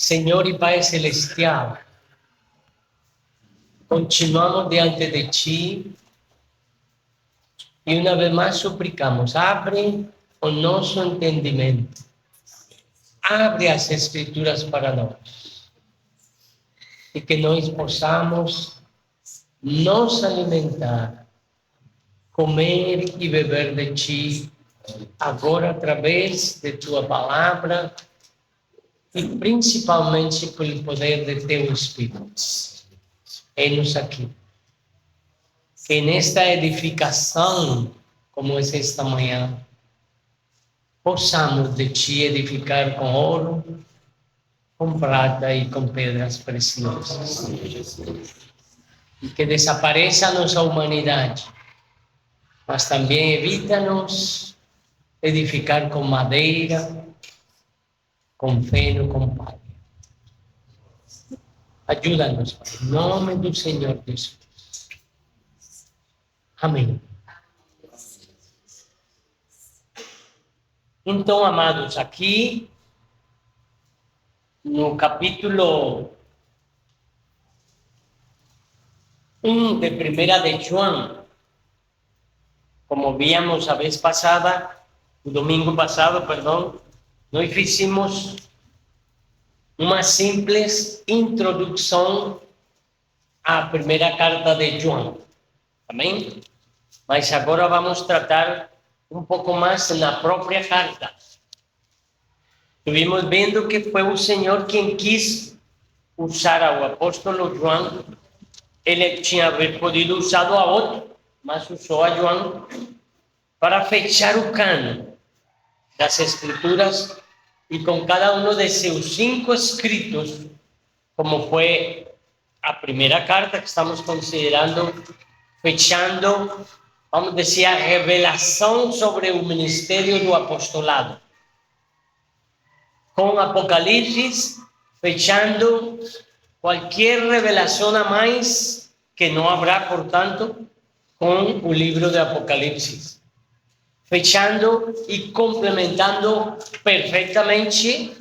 Senhor e Pai Celestial, continuamos diante de Ti e uma vez mais suplicamos, abre o nosso entendimento, abre as Escrituras para nós e que nós possamos nos alimentar, comer e beber de Ti, agora através de Tua Palavra e principalmente pelo poder de Teu Espírito. Eis aqui. Que nesta edificação, como é esta manhã, possamos de Ti edificar com ouro, com prata e com pedras preciosas. E que desapareça a nossa humanidade, mas também evita-nos edificar com madeira, com feno, com palha. Ajuda-nos, Pai, em nome do Senhor Jesus. Amém. Então, amados, aqui no capítulo 1 de 1 de João, como víamos a vez passada, o domingo passado, perdão, nós fizemos uma simples introdução à primeira carta de João. Amém? Mas agora vamos tratar um pouco mais na própria carta. Estuvimos vendo que foi o Senhor quem quis usar o apóstolo João. Ele tinha podido usar a outro, mas usou a João para fechar o cano das Escrituras e com cada um de seus 5 escritos, como foi a primeira carta que estamos considerando, fechando, vamos dizer, a revelação sobre o ministério do apostolado. Com Apocalipse, fechando qualquer revelação a mais que não haverá, portanto, com o livro de Apocalipse. Fechando e complementando perfeitamente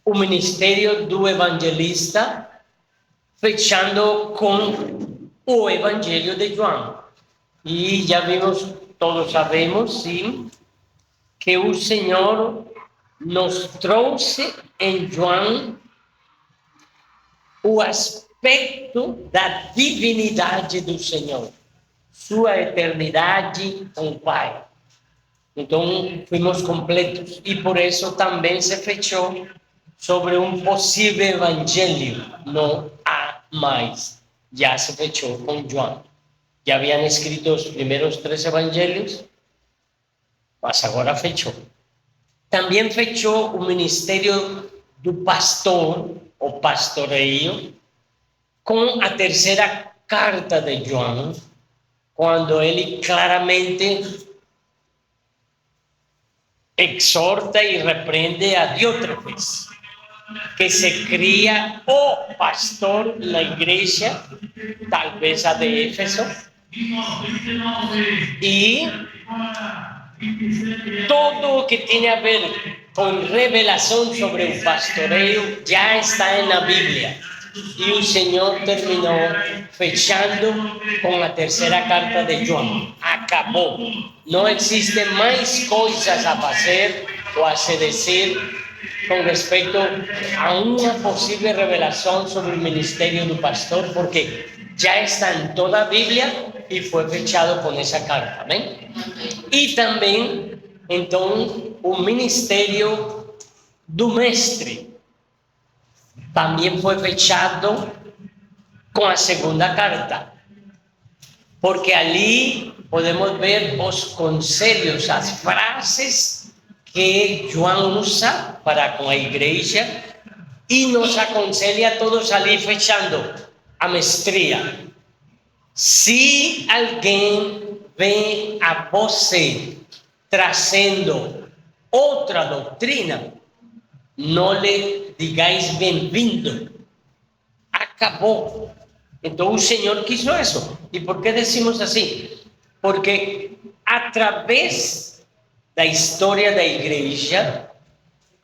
o ministério do evangelista, fechando com o Evangelho de João. E já vimos, todos sabemos, sim, que o Senhor nos trouxe em João o aspecto da divinidade do Senhor, sua eternidade com o Pai. Então, fomos completos. E por isso também se fechou sobre um possível evangelho. Não há mais. Já se fechou com João. Já haviam escrito os primeiros 3 evangelhos, mas agora fechou. Também fechou o ministério do pastor, o pastoreio, com a terceira carta de João, quando ele claramente exorta e repreende a Diótrefes, que se cria o pastor na igreja, talvez a de Éfeso, e todo o que tem a ver com revelação sobre o pastoreio já está na Bíblia. E o Senhor terminou fechando com a terceira carta de João. Acabou. Não existem mais coisas a fazer ou a se dizer com respeito a uma possível revelação sobre o ministério do pastor, porque já está em toda a Bíblia e foi fechado com essa carta, amém? E também, então, o ministério do mestre também foi fechado com a segunda carta, porque ali podemos ver os conselhos, as frases que João usa para com a igreja e nos aconselha a todos ali fechando a mestria. Se alguém vem a você trazendo outra doutrina, não lhe digais bem-vindo. Acabou. Então o Senhor quis isso. E por que decimos assim? Porque através da história da igreja,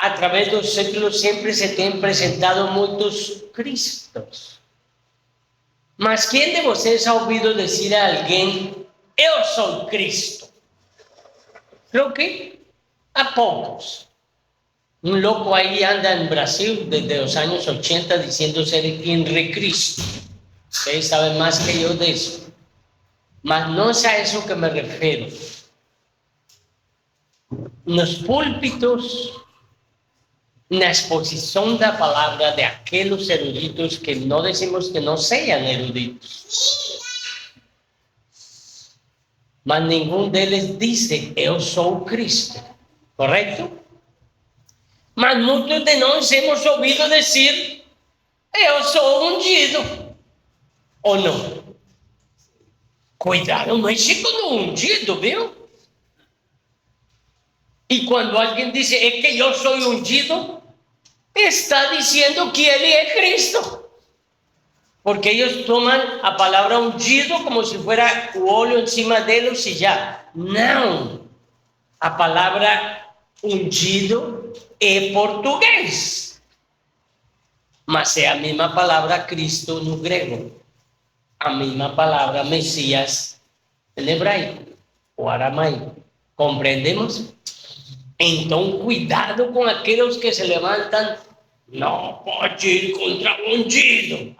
a través dos séculos sempre se têm apresentado muitos Cristos. Mas quem de vocês ha ouvido dizer a alguém, eu sou Cristo? Creo que a poucos. Un loco ahí anda en Brasil desde los años 80 diciendo ser Henry Cristo. Ustedes saben más que yo de eso. Mas no es a eso que me refiero. Nos púlpitos, na exposición de la palabra de aquellos eruditos que no decimos que no sean eruditos. Mas ninguno de ellos dice, yo soy Cristo. ¿Correcto? Mas muitos de nós hemos ouvido dizer, eu sou ungido. Ou não? Cuidado, não é segundo ungido, viu? E quando alguém diz, é que eu sou ungido, está dizendo que ele é Cristo. Porque eles tomam a palavra ungido como se fuera o óleo encima deles e já. Não. A palavra ungido é português, mas é a mesma palavra Cristo no grego, a mesma palavra Messias em hebraico ou aramaico. Compreendemos? Então, cuidado com aqueles que se levantam, não pode ir contra o ungido.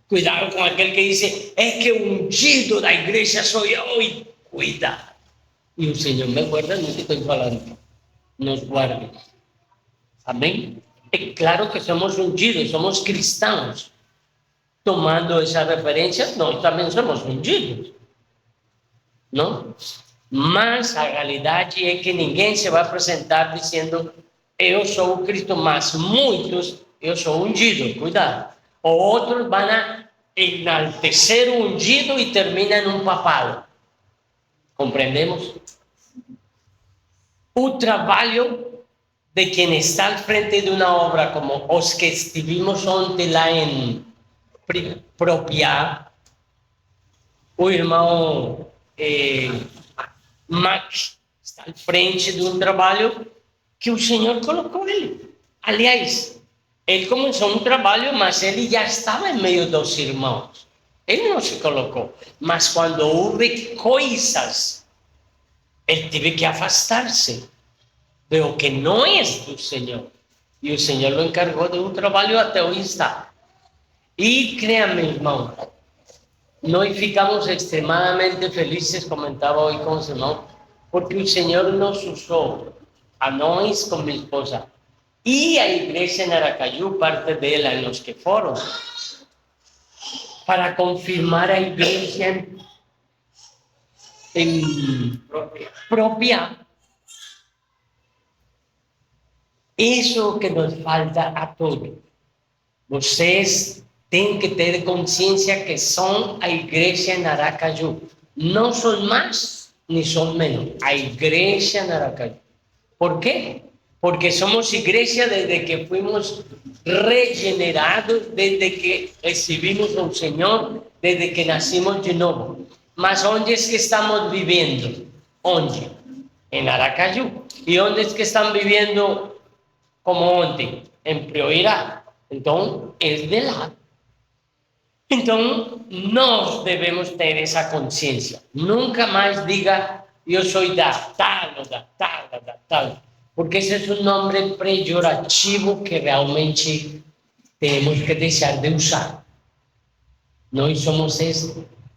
Cuidado com aquele que diz, é que o ungido da igreja sou eu, e cuidado. E o Senhor me guarda no que estou falando. Nos guarde. Amém? É claro que somos ungidos, somos cristãos. Tomando essa referência, nós também somos ungidos. Não? Mas a realidade é que ninguém se vai apresentar dizendo eu sou o Cristo, mas muitos, eu sou ungido. Cuidado. Ou outros vão a enaltecer o ungido e terminam num papado. Compreendemos? O trabalho de quem está al frente de uma obra como os que estivemos ontem lá em Propiá, o irmão Max está al frente de um trabalho que o Senhor colocou ele. Aliás, ele começou um trabalho, mas ele já estava em meio dos irmãos. Ele não se colocou. Mas quando houve coisas, ele teve que afastar-se de o que não é do Senhor. E o Senhor o encargou de um trabalho até onde está. E créame, irmão, nós ficamos extremadamente felizes, comentava hoje com os irmãos, porque o Senhor nos usou, a nós com minha esposa, e a igreja em Aracaju, parte dela, os que foram, para confirmar a igreja em Propiá. Isso que nos falta a todos. Vocês têm que ter consciência que são a igreja em Aracaju. Não são mais, nem são menos. A igreja em Aracaju. Por quê? Porque somos igreja desde que fomos regenerados, desde que recebimos o Senhor, desde que nascimos de novo. Mas onde é que estamos vivendo? Onde? Em Aracaju. E onde é que estão vivendo como ontem? Em Prioridade. Então, é de lá. Então, nós devemos ter essa consciência. Nunca mais diga, eu sou da tal, ou da tal, ou da tal. Porque esse é um nome pejorativo que realmente temos que deixar de usar. Nós somos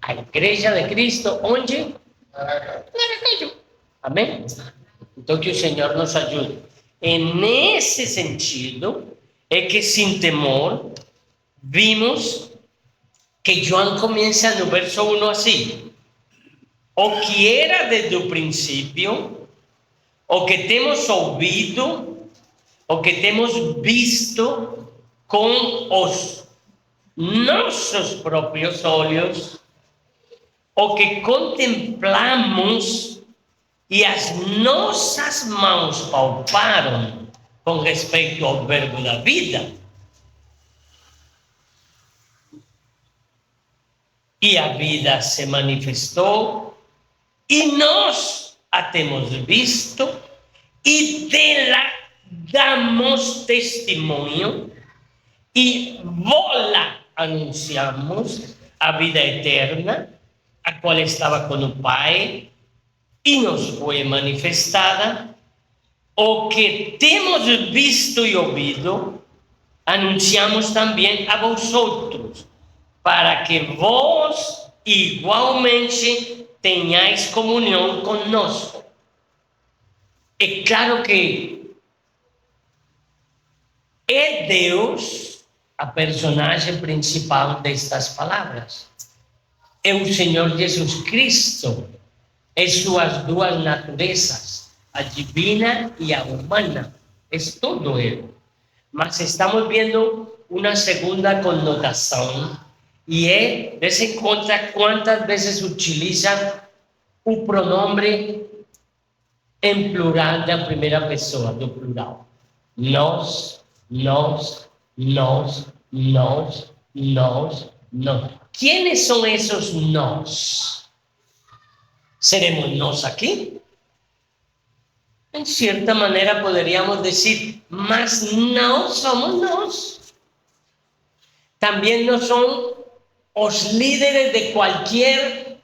a igreja de Cristo, onde? Aracaju. Amém? Então, que o Senhor nos ajude. E nesse sentido, é que sem temor, vimos que João começa no verso 1 assim: o que era desde o princípio, o que temos ouvido, o que temos visto com os nossos próprios olhos, o que contemplamos e as nossas mãos palparam com respeito ao verbo da vida. E a vida se manifestou, e nós a temos visto, y de la damos testimonio y vola anunciamos a vida eterna, a cual estaba con el Pai y nos fue manifestada, o que temos visto y oído, anunciamos también a vosotros, para que vos igualmente tenhais comunhão conosco. É claro que é Deus a personagem principal destas palavras. É o Senhor Jesus Cristo, é suas duas naturezas, a divina e a humana, é todo Ele. Mas estamos vendo uma segunda conotação, e é, desse conta, quantas vezes utiliza o pronome em plural da primeira pessoa, do plural. Nós, nós, nós, nós, nós, nós. Quem são esses nós? ¿Seremos nós aqui? Em certa maneira poderíamos dizer, mas não somos nós. Também não são os líderes de qualquer,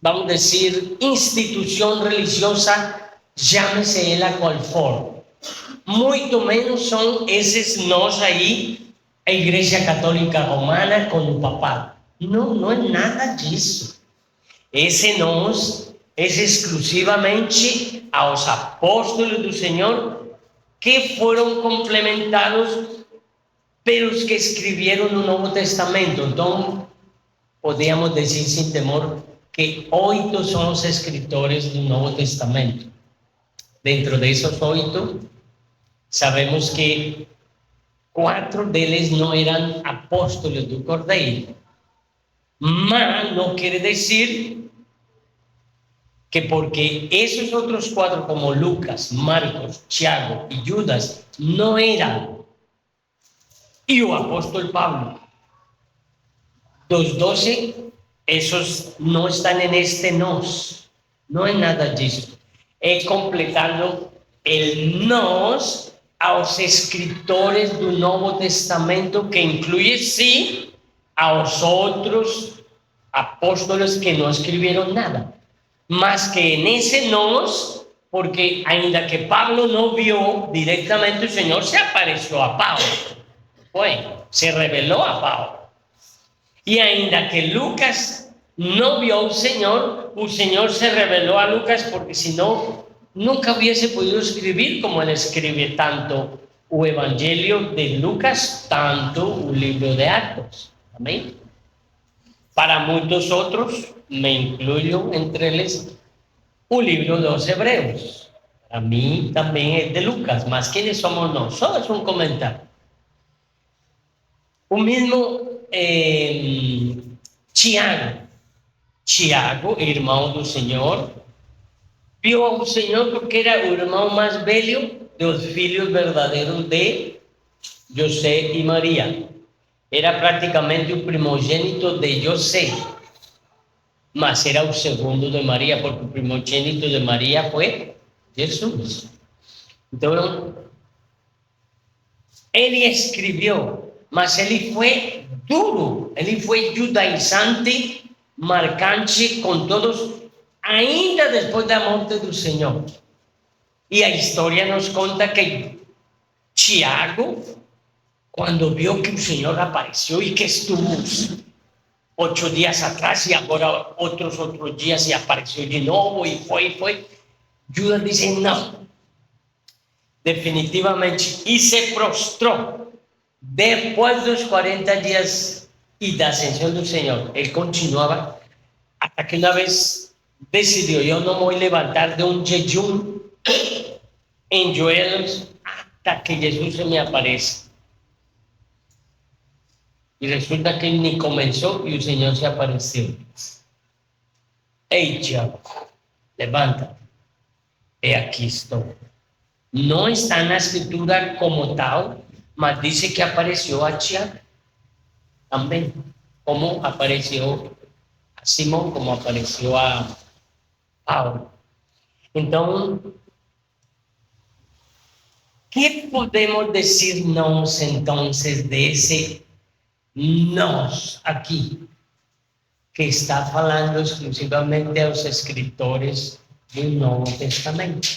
vamos dizer, instituição religiosa, chame-se ela qual for. Muito menos são esses nós aí, a Igreja Católica Romana com o papado. Não, não é nada disso. Esse nós é exclusivamente aos apóstolos do Senhor, que foram complementados pelos que escreveram no Novo Testamento. Então, podemos dizer sem temor que 8 são os escritores do Novo Testamento. Dentro desses 8, sabemos que 4 deles não eram apóstolos do Cordeiro. Mas não quer dizer que porque esses outros 4, como Lucas, Marcos, Tiago e Judas, não eram, e o apóstolo Pablo, dos 12, esses não estão neste nós. Não é nada disso. É completando o nós aos escritores do Novo Testamento, que inclui, sim, aos outros apóstolos que não escreveram nada. Mas que nesse nós, porque ainda que Pablo não viu diretamente, o Senhor se apareceu a Paulo. Se revelou a Paulo. E ainda que Lucas não viu o Senhor se revelou a Lucas, porque senão nunca hubiese podido escrever como ele escreve tanto o Evangelho de Lucas, tanto o livro de Atos. Amém? Para muitos outros, me incluyo entre eles, o livro dos Hebreus. Para mim também é de Lucas, mas quem somos nós? Só é um comentário. O mesmo Tiago, irmão do Senhor, viu ao Senhor porque era o irmão mais velho dos filhos verdadeiros de José e Maria. Era praticamente o primogênito de José, mas era o segundo de Maria, porque o primogênito de Maria foi Jesus. Então, ele escreveu, mas ele foi duro, ele foi judaizante, marcante com todos, ainda depois da morte do Senhor. E a história nos conta que Tiago, quando viu que o Senhor apareceu e que estuvo 8 dias atrás e agora outros dias e apareceu de novo e foi, Judas disse não, definitivamente, e se prostrou. Depois dos 40 dias e da ascensão do Senhor, ele continuava, até que uma vez decidiu, eu não vou levantar de um jejum em joelhos até que Jesus se me apareça. E resulta que ele nem começou e o Senhor se apareceu. Ei, Tiago, levanta. E aqui estou. Não está na escritura como tal, mas diz que apareceu a Tiago também, como apareceu a Simão, como apareceu a Paulo. Entonces, ¿qué podemos decirnos entonces de ese nos aquí, que está hablando exclusivamente a los escritores del Nuevo Testamento?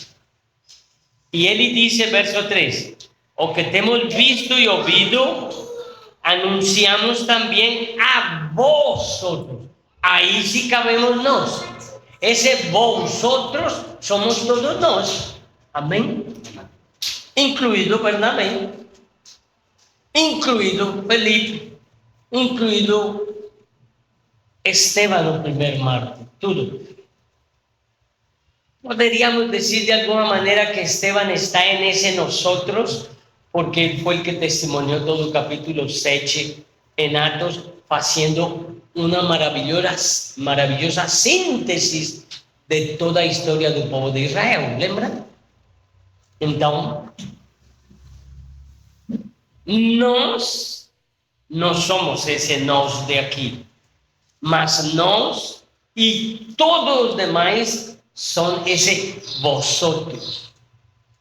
Y él dice, verso 3, o que te hemos visto y oído, anunciamos también a vosotros. Ahí sí cabemos nos. Ese vosotros somos todos nos. Amén. Incluido Bernabé, incluido Felipe, incluido Esteban, el primer mártir, todo. Podríamos decir de alguna manera que Esteban está en ese nosotros, porque él fue el que testimonió todo el capítulo 7 en Atos, haciendo una maravillosa síntesis de toda la historia del pueblo de Israel, ¿lembran? Entonces, nos no somos ese nos de aquí, mas nos y todos los demás son ese vosotros.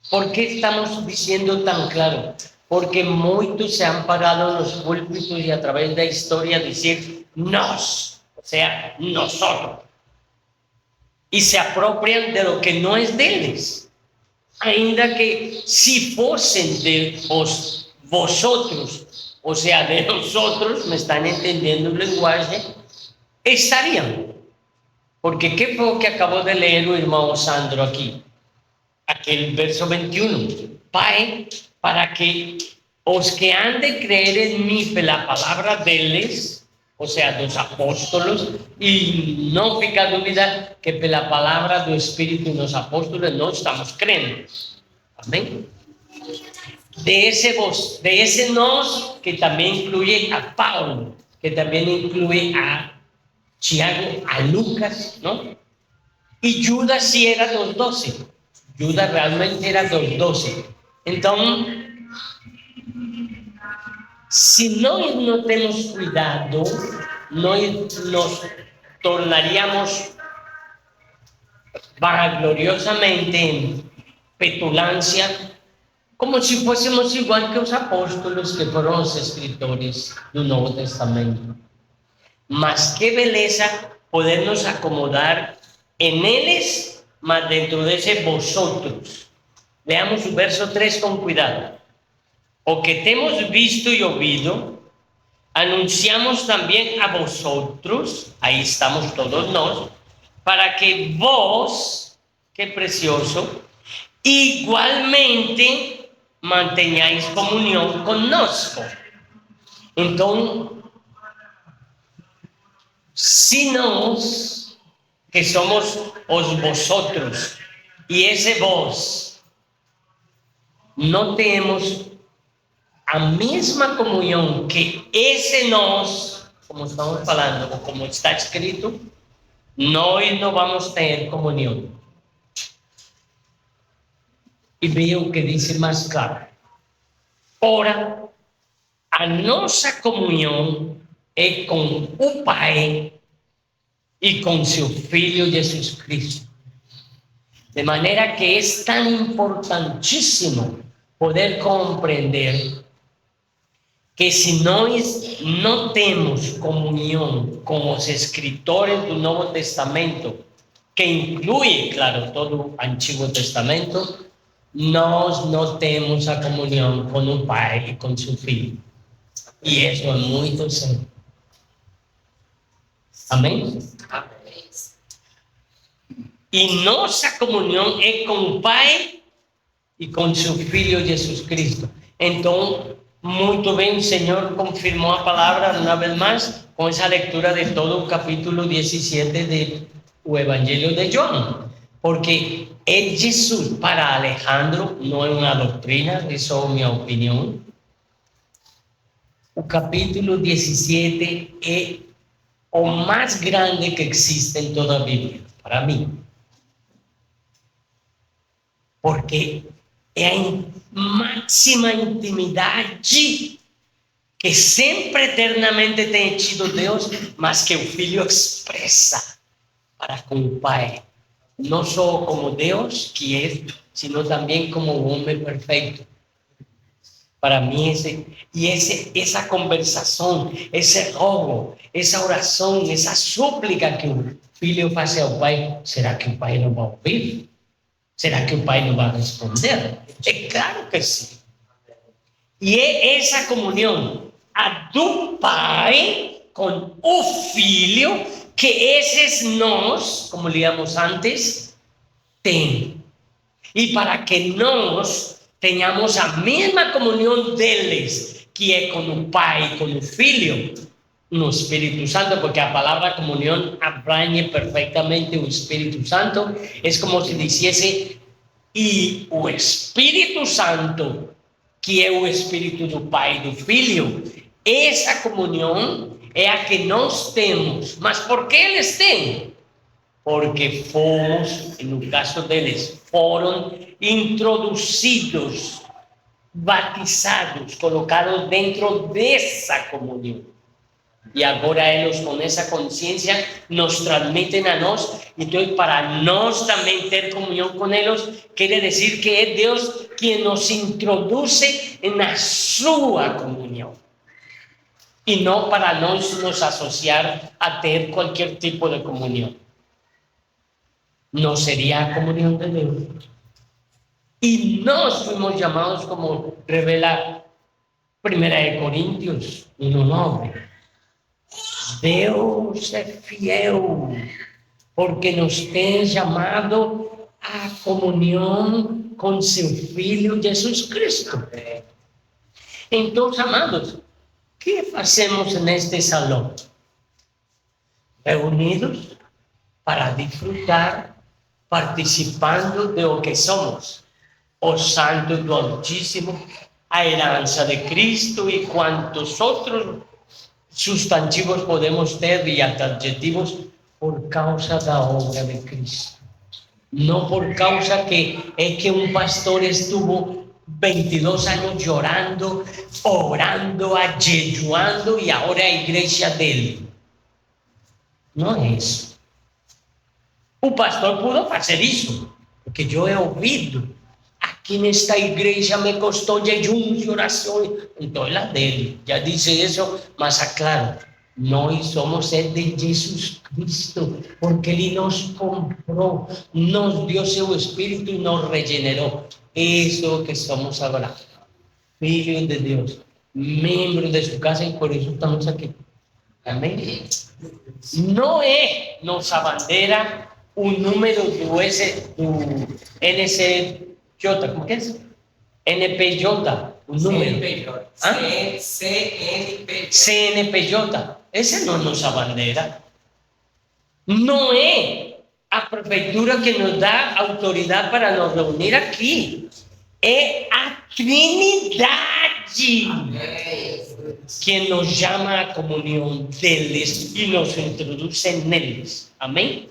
¿Por qué estamos diciendo tan claro? Porque muchos se han parado en los púlpitos y a través de la historia decir nos, o sea, nosotros, y se apropian de lo que no es de ellos, ainda que si fuesen de vosotros, o sea, de nosotros, me están entendiendo el lenguaje, estarían. Porque ¿qué fue lo que acabó de leer el hermano Sandro aquí? Aquel verso 21. Pai, para que os que han de creer en mí por la palabra de ellos, o sea, los apóstolos, y no fica duda que por la palabra del Espíritu y los apóstoles no estamos creyendo. Amén. De ese nos que también incluye a Pablo, que también incluye a Tiago, a Lucas, ¿no? Y Judas sí era los 12. Judas realmente era los 12. Entonces, si no tenemos cuidado, nos tornaríamos vanagloriosamente en petulancia, como si fuésemos igual que los apóstoles, que fueron los escritores del Nuevo Testamento. Mas qué belleza podernos acomodar en ellos, mas dentro de ese vosotros. Veamos el verso 3 con cuidado. O que te hemos visto y oído, anunciamos también a vosotros, ahí estamos todos nos, para que vos, qué precioso, igualmente mantengáis comunión con nosotros. Entonces, si nos, que somos os vosotros, y ese vos, no tenemos a misma comunión que ese nos, como estamos hablando, o como está escrito, no vamos a tener comunión. Y veo que dice más claro. Ora, a nuestra comunión es con o Pai y con su Hijo Jesucristo. De manera que es tan importantísimo poder comprender que si no tenemos comunión con los escritores del Nuevo Testamento, que incluye, claro, todo el Antiguo Testamento, no tenemos la comunión con el Pai y con su Hijo. Y eso es muy serio. Amén. Y nuestra comunión es con el Pai y con su Hijo Jesucristo. Entonces, muy bien, el Señor confirmó la palabra una vez más con esa lectura de todo el capítulo 17 del Evangelio de Juan. Porque es Jesús para Alejandro, no es una doctrina, eso es mi opinión. El capítulo 17 es el más grande que existe en toda la Biblia, para mí. Porque es máxima intimidad que sempre eternamente tem tido Deus, mas que o Filho expressa para com o Pai no solo como Dios que es, sino también como hombre perfecto. Para mí esa conversación, ese rogo, esa oración, esa súplica que un filho hace al Pai, ¿será que el Pai no va a oír? ¿Será que el Pai no va a responder? Claro que sí. Y esa comunión a do Pai con o Filho, que esses nós, como leíamos antes, tem. Y para que nós tenhamos a mesma comunión deles, que é con o Pai, con o Filho, no Espíritu Santo, porque a palabra comunión abrange perfectamente o Espíritu Santo. Es como si dijese, y o Espíritu Santo, que é o Espíritu do Pai e do Filho, essa comunhão é a que nós temos. Mas por que eles têm? Porque fomos, no caso deles, foram introduzidos, batizados, colocados dentro dessa comunhão. E agora eles, com essa consciência, nos transmitem a nós. Então, para nós também ter comunhão com eles, quer dizer que é Deus quem nos introduz na sua comunhão. E não para nós nos associar a ter qualquer tipo de comunhão. Não seria a comunhão de Deus. E nós fomos chamados, como revela 1 Coríntios 1:9. Deus é fiel, porque nos tem chamado à comunhão com seu Filho Jesus Cristo. Então, amados, o que fazemos neste salão? Reunidos para desfrutar, participando de o que somos, os santos do Altíssimo, a herança de Cristo e quantos outros sustantivos podemos ter e adjetivos por causa da obra de Cristo. Não por causa que é que um pastor estuvo 22 anos chorando, orando, ajejuando e agora é a igreja dele. Não é isso. O pastor pudo fazer isso, porque eu he ouvido. Aqui nesta igreja me custou jejuns e orações. Então é dele. Já disse isso, mas aclaro, nós somos de Jesus Cristo, porque ele nos comprou, nos deu seu Espírito e nos regenerou. Isso que somos agora, filhos de Deus, membros de sua casa, e por isso estamos aqui. Amém? Não é nossa bandeira o número do NCJ, como que é? NPJ, o número. CNPJ. Essa não é nossa bandeira. Não é a prefeitura que nos dá autoridade para nos reunir aqui. É a Trindade que nos chama à comunhão deles e nos introduz neles. Amém?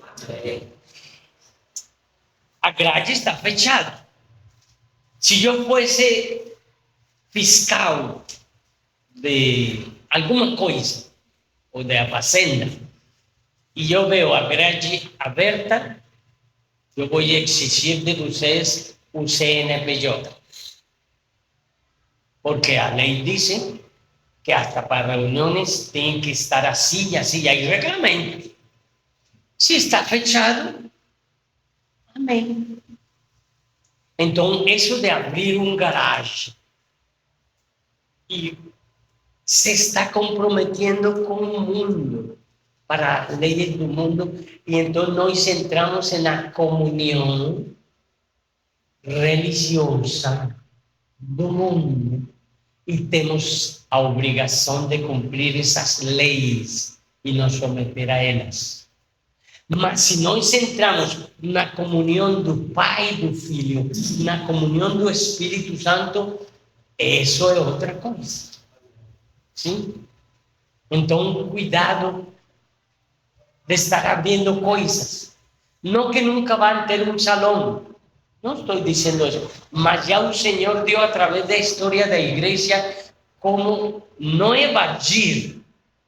A grade está fechada. Se eu fosse fiscal de alguma coisa, ou da fazenda, e eu vejo a grade aberta, eu vou exigir de vocês o CNPJ. Porque a lei diz que hasta para reuniões tem que estar assim, assim, aí regulamento. Se está fechado, amém. Então, isso de abrir garagem e se está comprometendo com o mundo, para as leis do mundo, e então nós entramos na comunhão religiosa do mundo e temos a obrigação de cumprir essas leis e nos someter a elas. Mas se nós entramos na comunhão do Pai e do Filho, na comunhão do Espírito Santo, isso é outra coisa. Sim? Então, cuidado de estar abrindo coisas. Não que nunca vão ter um salão. Não estou dizendo isso. Mas já o Senhor deu, através da história da igreja, como não evadir,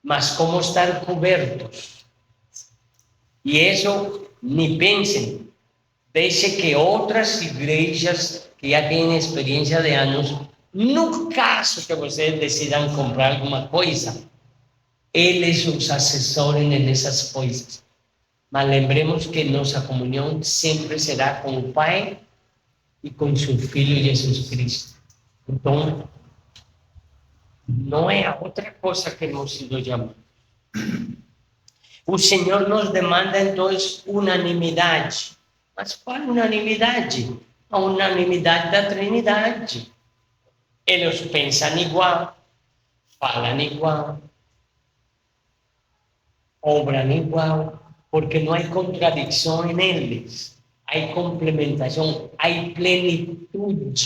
mas como estar cobertos. E isso, nem pensem, Deixe que outras igrejas que já têm experiência de anos, no caso que vocês decidam comprar alguma coisa, eles os assessorem nessas coisas. Mas lembremos que nossa comunhão sempre será com o Pai e com seu Filho Jesus Cristo. Então, não é a outra coisa que hemos sido chamados. O Senhor nos demanda, então, unanimidade. Mas qual unanimidade? A unanimidade da Trindade. Eles pensam igual, falam igual, obram igual, porque não há contradição neles. Há complementação, há plenitude.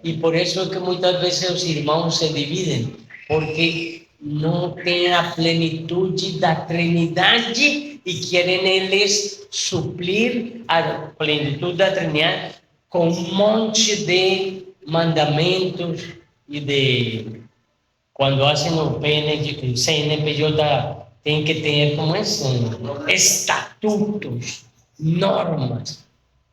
E por isso é que muitas vezes os irmãos se dividem, porque não têm a plenitude da Trindade e querem eles suplir a plenitude da Trindade com um monte de mandamentos e de... Quando fazem o CNPJ, tem que ter como estatutos, normas,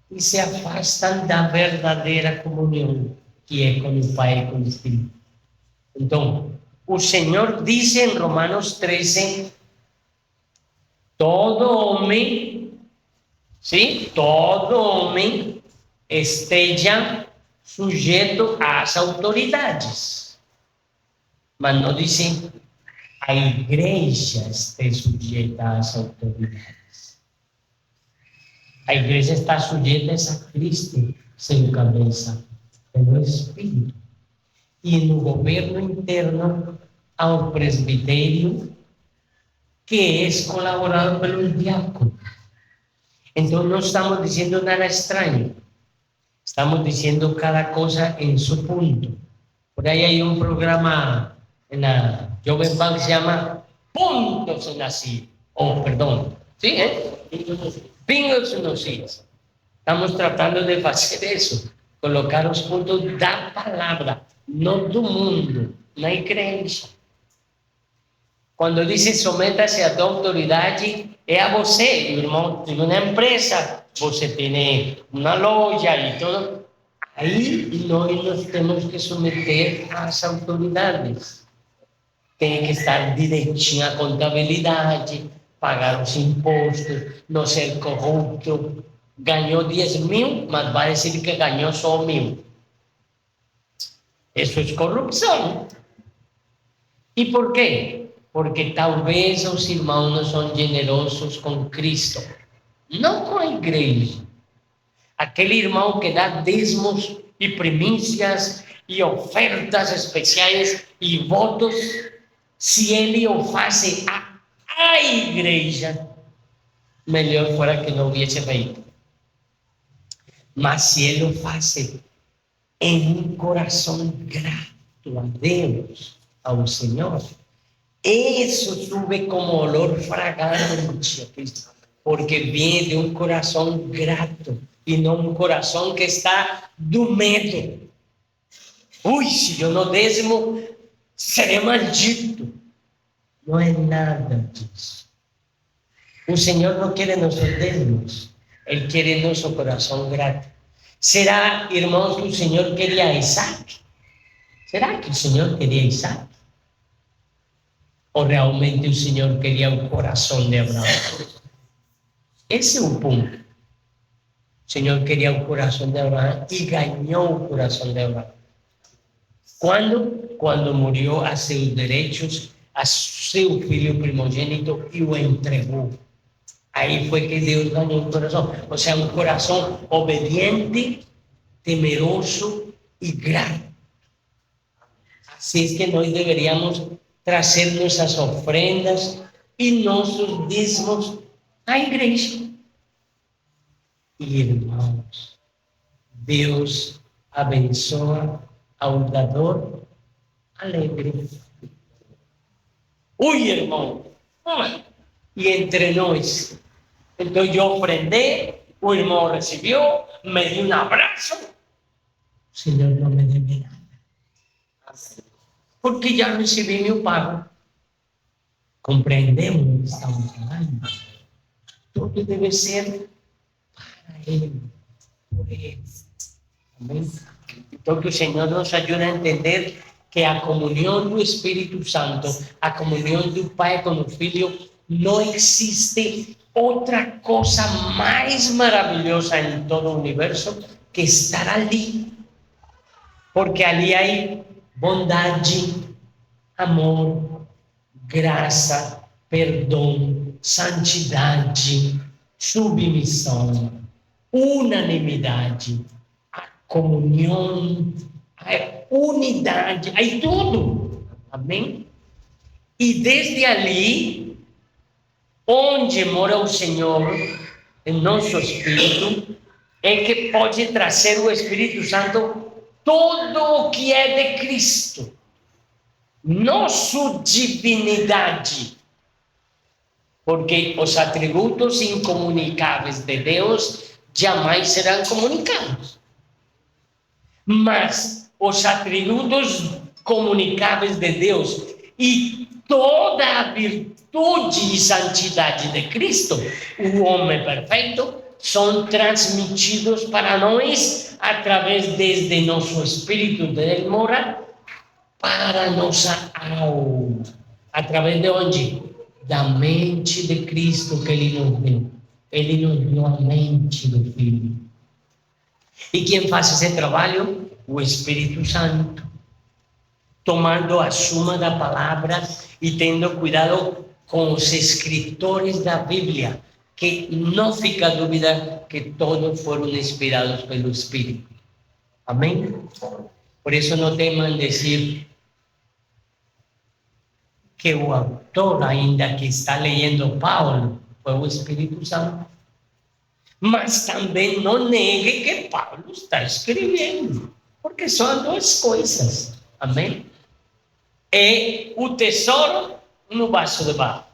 e se afastam da verdadeira comunhão, que é com o Pai e com o Espírito. Então, o Senhor diz em Romanos 13, todo homem, sim, todo homem esteja sujeito às autoridades. Mas não dizem a igreja esteja sujeita às autoridades. A igreja está sujeita a Cristo, seu cabeça, pelo Espírito. E no governo interno ao presbitério, que é colaborado pelos diáconos. Então, não estamos dizendo nada estranho. Estamos dizendo cada coisa em seu ponto. Por aí há um programa na Jovem Pan que se chama Pontos nas Is. Perdão. ¿Sí? Pingos nos is. Estamos tratando de fazer isso. Colocar os pontos da palavra, não do mundo, na igreja. Quando diz someta-se a tua autoridade, é a você, irmão, de uma empresa, você tem uma loja e tudo. Aí nós nos temos que submeter às autoridades. Tem que estar direitinho a contabilidade, pagar os impostos, não ser corrupto. Ganhou 10 mil, mas vai dizer que ganhou só 1.000. Isso é corrupção. E por quê? Porque talvez os irmãos não são generosos com Cristo, não com a igreja. Aquele irmão que dá dízimos e primícias e ofertas especiais e votos, se ele o faz à igreja, melhor fora que não houvesse feito. Mas se ele o faz em um coração grato a Deus, ao Senhor, isso sube como olor fragante, porque vem de um coração grato e não um coração que está do medo. Ui, se eu não dízimo, serei maldito. Não é nada disso. O Senhor não quer nossos dízimos, Ele quer nosso coração grato. Será, irmãos, que o Senhor queria Isaac? Será que o Senhor queria Isaac? Ou realmente o Senhor queria o coração de Abraão? Esse é o ponto. O Senhor queria o coração de Abraão e ganhou o coração de Abraão. Quando? Quando morreu a seus direitos, a seu filho primogênito e o entregou. Aí foi que Deus ganhou o coração. Ou seja, um coração obediente, temeroso e grato. Assim é que nós deveríamos trazer nossas ofrendas e nossos dízimos à igreja. E, irmãos, Deus abençoa ao dador alegre. Ui, irmão, e entre nós, então eu ofrendei, o irmão recebeu, me deu um abraço, o Senhor não me deve nada, porque já recebi meu pago. Compreendemos o que estamos falando? Tudo deve ser para Ele. Amén. Então, que o Senhor nos ajude a entender que a comunhão do Espírito Santo, a comunhão do Pai com o Filho, não existe outra coisa mais maravilhosa em todo o universo que estar ali. Porque ali há bondade, amor, graça, perdão, santidade, submissão, unanimidade, a comunhão, a unidade, aí tudo. Amém? E desde ali, onde mora o Senhor, em nosso espírito, é que pode trazer o Espírito Santo todo o que é de Cristo. Nossa divinidade, porque os atributos incomunicáveis de Deus jamais serão comunicados. Mas os atributos comunicáveis de Deus e toda a virtude e santidade de Cristo, o homem perfeito, são transmitidos para nós através desde nosso espírito dele mora para nossa alma. Através de onde? Da mente de Cristo que ele nos deu. Ele nos deu a mente do Filho. E quem faz esse trabalho? O Espírito Santo. Tomando a suma da palavra e tendo cuidado com os escritores da Bíblia, que não fica dúvida que todos foram inspirados pelo Espírito. Amém? Por isso não temam dizer que o autor, ainda que está lendo Paulo, foi o Espírito Santo. Mas também não negue que Paulo está escrevendo, porque são duas coisas. Amém? É o tesouro no vaso de barro,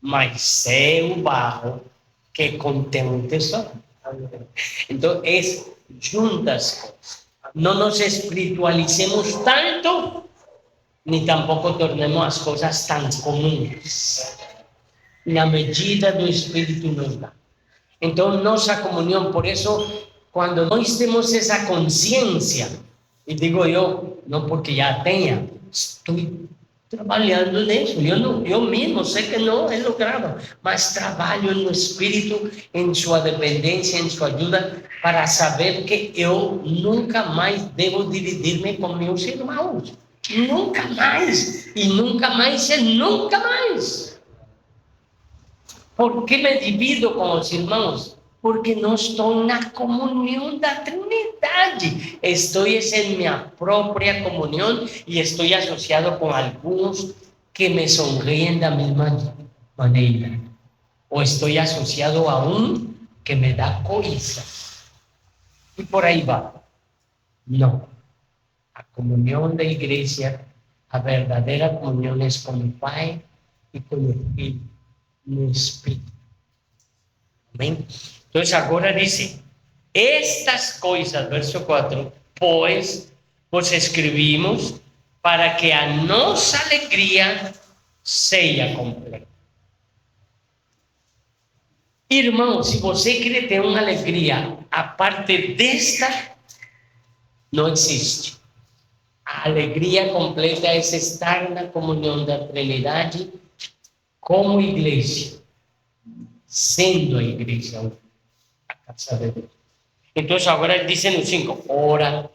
mas é o barro que contém o tesouro. Então, é juntas coisas. Não nos espiritualicemos tanto, nem tampouco tornemos as coisas tão comuns. Na medida do Espírito nos dá. Então, nossa comunhão, por isso, quando nós temos essa consciência, e digo eu, não porque já tenha, estou trabalhando nisso. Eu mesmo sei que não é logrável, mas trabalho no Espírito, em sua dependência, em sua ajuda, para saber que eu nunca mais devo dividir-me com meus irmãos. Nunca mais. E nunca mais é nunca mais. Por que me divido com os irmãos? Porque não estou na comunhão da Trindade. Estou em minha própria comunhão e estou associado com alguns que me sonriem da mesma maneira. Ou estou associado a um que me dá coisas. E por aí vai. Não. A comunhão da igreja, a verdadeira comunhão é com o Pai e com o Filho no Espírito. Amém? Então, agora diz: estas coisas, verso 4, pois vos escrevimos para que a nossa alegria seja completa. Irmão, se você quer ter uma alegria a parte desta, não existe. A alegria completa é estar na comunhão da Trindade como igreja, sendo a igreja a casa de Deus. Então, agora dizem no 5, ora,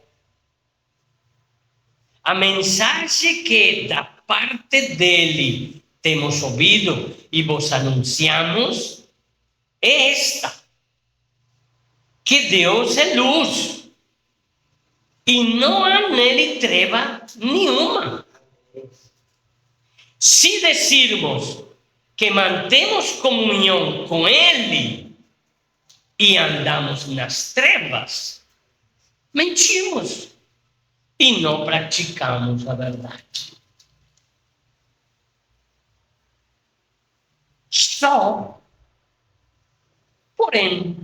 a mensagem que da parte dele temos ouvido e vos anunciamos é esta, que Deus é luz e não há nele treva nenhuma. Se dizermos que mantemos comunhão com ele e andamos nas trevas, mentimos e não praticamos a verdade. Só, porém,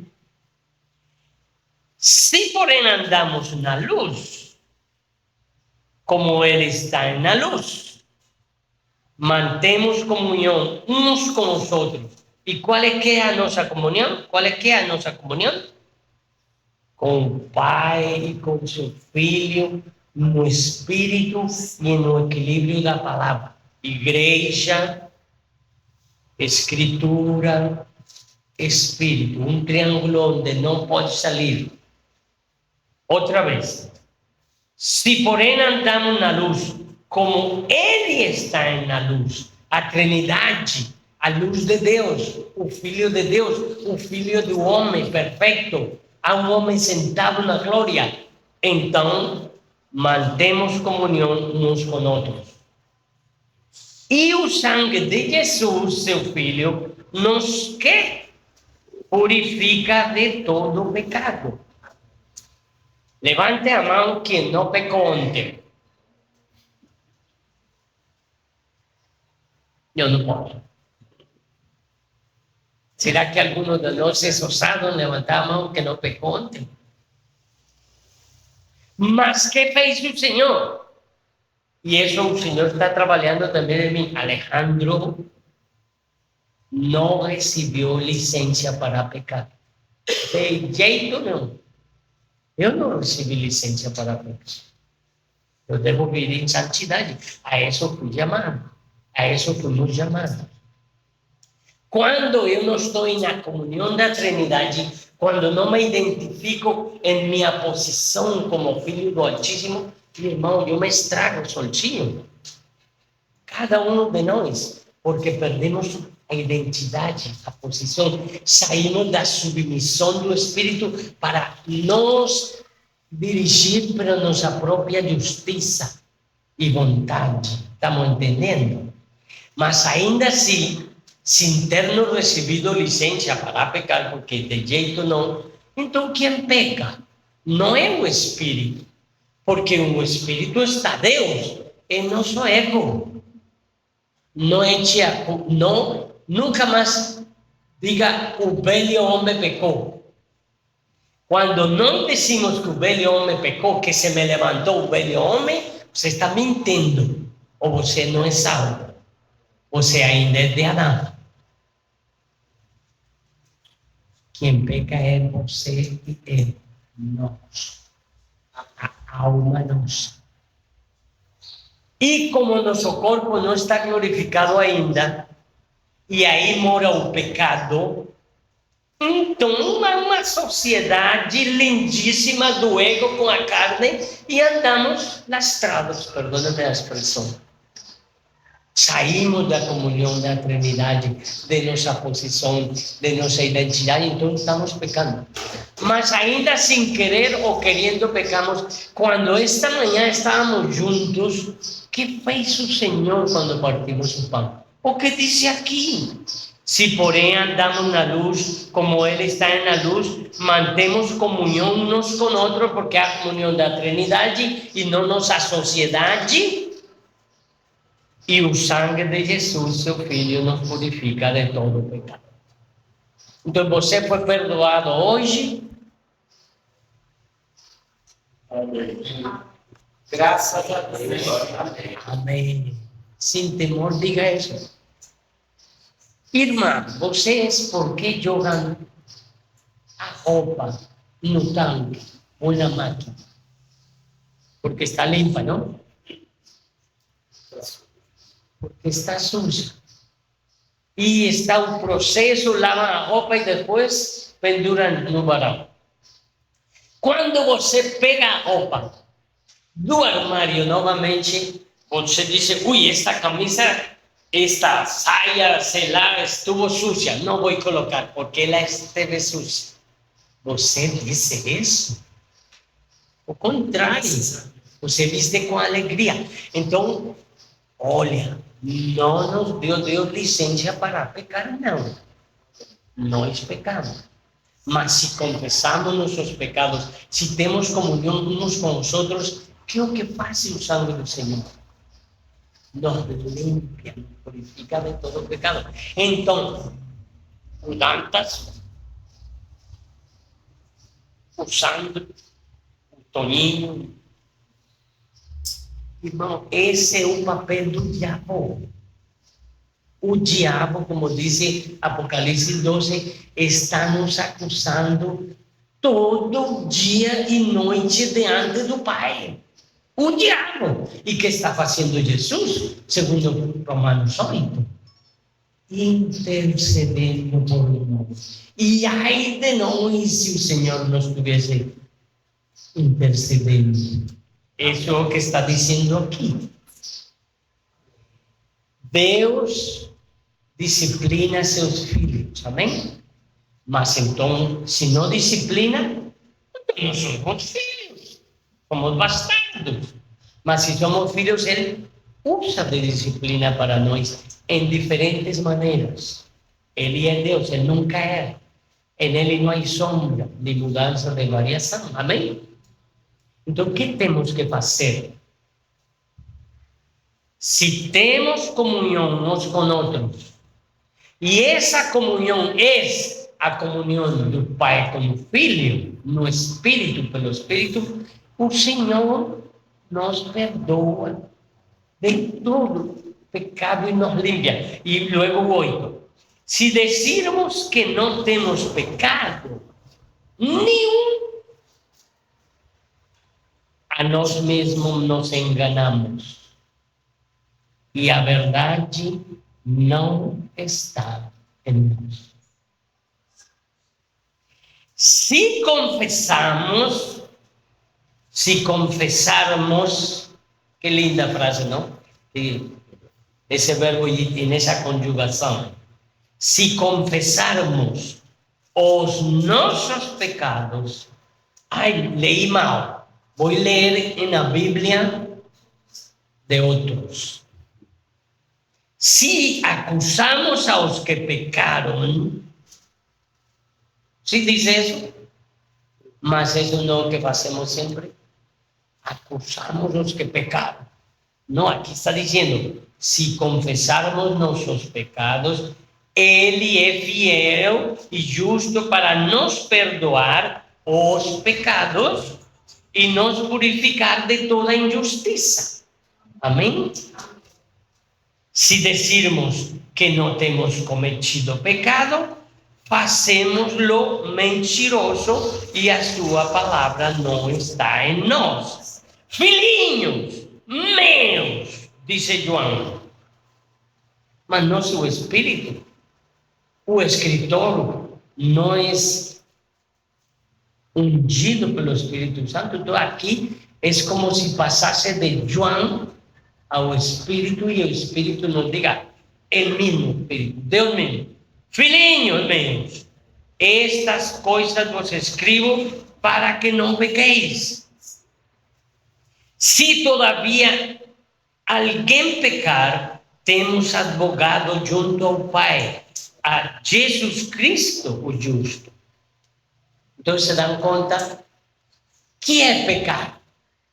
se porém andamos na luz, como ele está na luz, mantemos comunhão uns com os outros. E qual é que é a nossa comunhão? Qual é que é a nossa comunhão? com o Pai e com seu Filho, no Espírito e no equilíbrio da palavra. Igreja, Escritura, Espírito, um triângulo onde não pode sair. Outra vez, se porém andamos na luz, como Ele está na luz, a Trindade, a luz de Deus, o Filho de Deus, o Filho do homem perfeito, há um homem sentado na glória, então mantemos comunhão uns com outros. E o sangue de Jesus, seu Filho, nos que purifica de todo pecado. Levante a mão quem não pecou ontem. Eu não posso. Será que alguno de nós é ousado em levantar a mão que não pecou ontem? Mas que fez o Senhor? E isso o Senhor está trabalhando também em mim. Alejandro não recebeu licença para pecar. De jeito nenhum. Eu não recebi licença para pecar. Eu devo viver em santidade. A isso fui chamado. A isso fomos chamados. Quando eu não estou na comunhão da Trindade, quando não me identifico em minha posição como filho do Altíssimo, meu irmão, eu me estrago sozinho. Cada um de nós, porque perdemos a identidade, a posição, saímos da submissão do Espírito para nos dirigir para nossa própria justiça e vontade. Estamos entendendo? Mas ainda assim, sem termos recebido licença para pecar, porque de jeito não, então quem peca não é o Espírito, porque o Espírito está Deus, é nosso ego. Não, nunca mais diga o velho homem pecou. Quando não decimos que o velho homem pecou, que se me levantou o velho homem, você está mentindo, ou você não é salvo. Você ainda é de Adão. Quem peca é você e eu, nós, a alma nossa. E como nosso corpo não está glorificado ainda, e aí mora o pecado, então há uma sociedade lindíssima do ego com a carne e andamos lastrados, perdona-me a expressão. Saímos da comunhão da Trindade, de nossa posição, de nossa identidade, então estamos pecando. Mas ainda sem querer ou querendo pecamos. Quando esta manhã estávamos juntos, o que fez o Senhor quando partimos o pão? O que disse aqui? Se porém andamos na luz, como Ele está na luz, mantemos comunhão uns com outros, porque há comunhão da Trindade e não nossa sociedade. E o sangue de Jesus, seu Filho, nos purifica de todo o pecado. Então, você foi perdoado hoje? Amém. Graças a Deus. Amém. Sem temor, diga isso. Irmã, vocês por que jogam a roupa no tanque ou na máquina? Porque está limpa, não? Porque está suja. E está o processo, lavam a roupa e depois penduram no varal. Quando você pega a roupa do armário novamente, você diz, ui, esta camisa, esta saia, sei lá, estuvo suja, não vou colocar, porque ela esteve suja. Você disse isso? O contrário, você viste com alegria. Então, olha, não nos deu Deus licença para pecar, não. Nós pecamos. Mas se confessamos nossos pecados, se temos comunhão uns com os outros, que é o que faz o sangue do Senhor? Nos limpia, nos purifica de todo o pecado. Então, o Dantas, o Sandro, o Toninho, irmão, esse é o papel do diabo. O diabo, como diz Apocalipse 12, está nos acusando todo dia e noite diante do Pai. O diabo. E que está fazendo Jesus, segundo Romanos 8? Intercedendo por nós. E ai de nós se o Senhor não estivesse intercedendo. Isso é o que está dizendo aqui. Deus disciplina seus filhos, amém? Mas então, se não disciplina, não somos filhos, somos bastardos. Mas se somos filhos, Ele usa de disciplina para nós em diferentes maneiras. Ele é Deus, Ele nunca erra. Em Ele não há sombra de mudança, de variação, amém? Então, o que temos que fazer? Se temos comunhão uns com outros, e essa comunhão é a comunhão do Pai com o Filho, no Espírito, pelo Espírito, o Senhor nos perdoa de todo pecado e nos limpa. E logo 8. Se dizermos que não temos pecado, nenhum, a nós mesmos nos enganamos. E a verdade não está em nós. Se confessarmos, que linda frase, não? Esse verbo e nessa conjugação. Se confessarmos os nossos pecados, leí mal, vou ler na Bíblia de outros. Se acusamos aos que pecaram, se diz isso, mas isso não é o que fazemos sempre. Acusamos os que pecaram. Não, aqui está dizendo, se confessarmos nossos pecados, Ele é fiel e justo para nos perdoar os pecados e nos purificar de toda injustiça. Amém? Se dizermos que não temos cometido pecado, fazemos-lo mentiroso e a sua palavra não está em nós. Filhinhos meus, disse João, mas nosso espírito, o escritor, não é ungido pelo Espírito Santo. Então aqui é como se passasse de João ao Espírito e o Espírito nos diga, el mesmo Espírito, Deus mesmo, filhinhos meus, estas coisas vos escrevo para que não pequeis. Se todavia alguém pecar, temos advogado junto ao Pai, a Jesus Cristo, o justo. Então se dão conta que é pecar?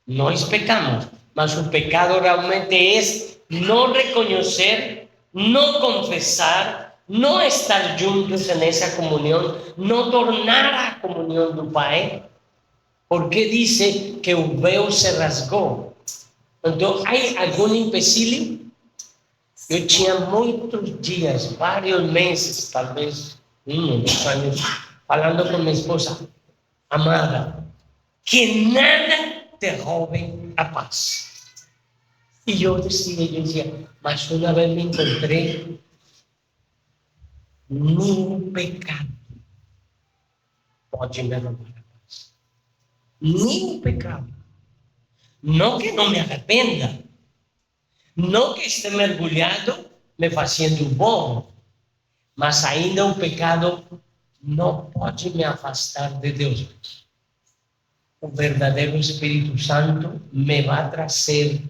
Nós pecamos, mas o pecado realmente é não reconhecer, não confessar, não estar juntos nessa comunhão, não tornar a comunhão do Pai, porque diz que o véu se rasgou. Então, há algum empecilho? Eu tinha muitos dias, vários meses, talvez 2 anos, falando com minha esposa, amada, que nada te roube a paz. E eu dizia, mas uma vez me encontrei nenhum pecado pode me roubar a paz. Nenhum pecado. Não que não me arrependa, não que esteja mergulhado me fazendo bom, mas ainda o pecado não pode me afastar de Deus. O verdadeiro Espírito Santo me vai trazer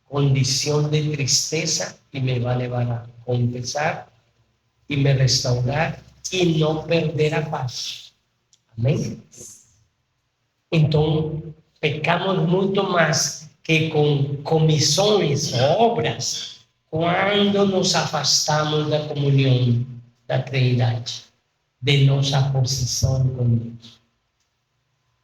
condição de tristeza e me vai levar a confessar e me restaurar e não perder a paz. Amém? Então, pecamos muito mais que com comissões, obras, quando nos afastamos da comunhão da Trindade, de nossa posição com Deus.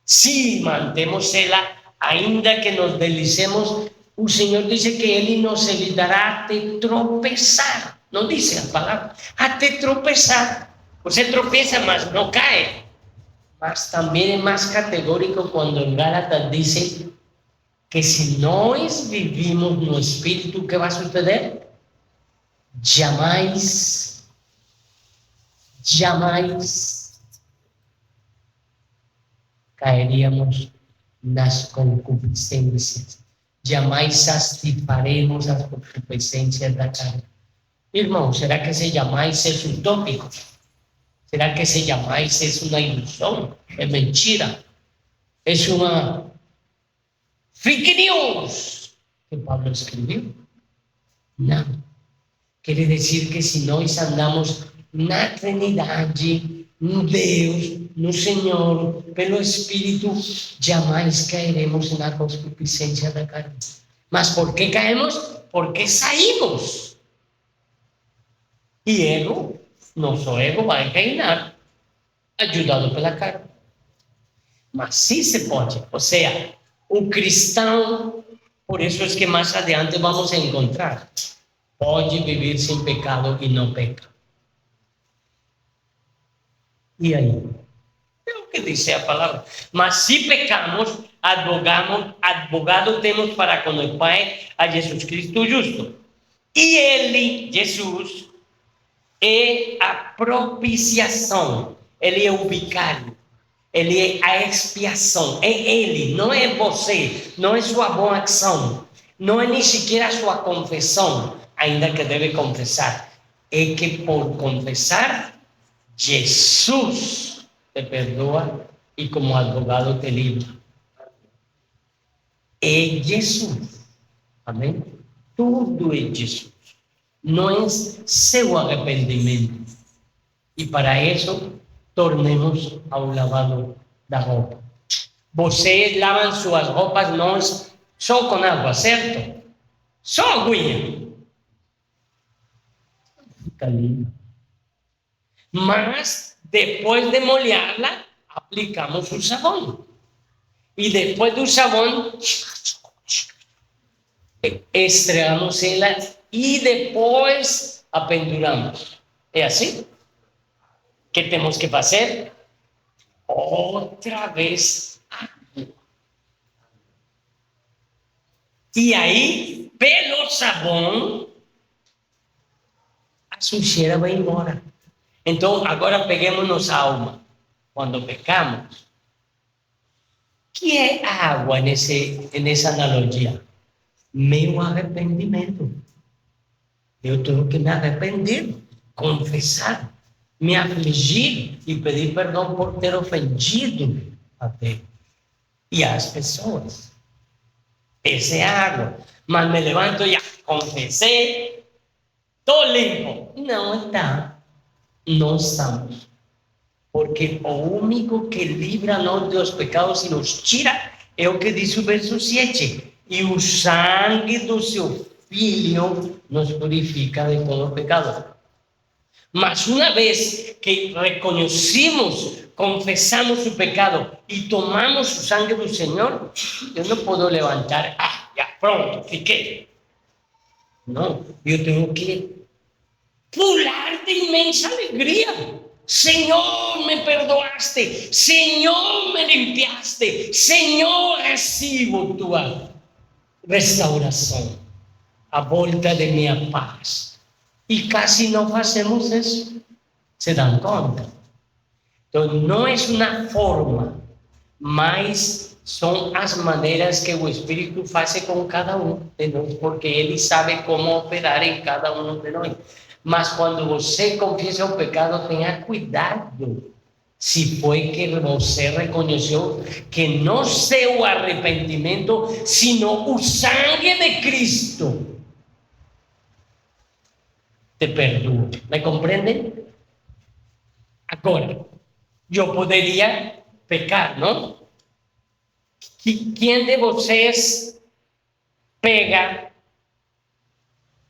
Se mantemos ela, ainda que nos delicemos, o Senhor disse que Ele nos evitará de tropeçar. Não disse a palavra, até tropeçar. Você tropeça, mas não cai. Mas también es más categórico cuando en Gálatas dice que si no vivimos no espíritu, ¿qué va a suceder? Jamais, jamais caeríamos nas concupiscencias, jamais satisfaremos as concupiscencias da carne. Irmão, será que ese jamais es utópico? ¿Será que ese jamais es una ilusión? Es mentira. Es una fake news que Pablo escribió. No. Quiere decir que si nós andamos na Trindade, no Deus, no Senhor, pelo Espírito, jamais cairemos na concupiscência da carne. Mas por que caemos? Porque saímos. E ego, nosso ego vai reinar, ajudado pela carne. Mas sim se pode. Ou seja, o cristão, por isso é que mais adiante vamos encontrar, pode viver sem pecado e não peca. E aí? É o que diz a palavra. Mas se pecamos, advogado temos para com o Pai, a Jesus Cristo justo. E Ele, Jesus, é a propiciação. Ele é o vicário. Ele é a expiação. É Ele, não é você. Não é sua boa ação. Não é nem sequer a sua confissão, ainda que deve confessar. É que por confessar, Jesus te perdoa e como advogado te livra. É Jesus. Amém? Tudo é Jesus. Não é seu arrependimento. E para isso, tornemos ao lavado da roupa. Vocês lavam suas roupas não só com água, certo? Só aguinha. Fica linda. Mas, depois de molhá-la, aplicamos o sabão. E depois do sabão, estreamos ela e depois a penduramos. É assim? Que temos que fazer? Outra vez água. E aí, pelo sabão, a sujeira vai embora. Então, agora peguemos a alma. Quando pecamos, o que é a água nessa analogia? Meu arrependimento. Eu tenho que me arrepender, confessar, me afligir e pedir perdão por ter ofendido a Deus e as pessoas. Essa é a água. Mas me levanto e já confessei, estou limpo. Não está. Não estamos. Porque o único que livra-nos dos pecados e nos tira é o que diz o verso 7. E o sangue do seu Filho nos purifica de todo pecado. Mas uma vez que reconhecemos, confessamos o pecado e tomamos o sangue do Senhor, eu não posso levantar, já pronto, fiquei. Não, eu tenho que pular de imensa alegria. Senhor, me perdoaste. Senhor, me limpiaste. Senhor, recebo tua restauração, a volta de minha paz. E quase não fazemos isso. Se dão conta? Então, não é uma forma, mas são as maneiras que o Espírito faz com cada um de nós, porque Ele sabe como operar em cada um de nós. Mas quando você confessa o pecado, tenha cuidado. Se foi que você reconheceu que não seu arrependimento, sino o sangue de Cristo te perdoa. Me compreendem? Agora, eu poderia pecar, não? Quem de vocês pega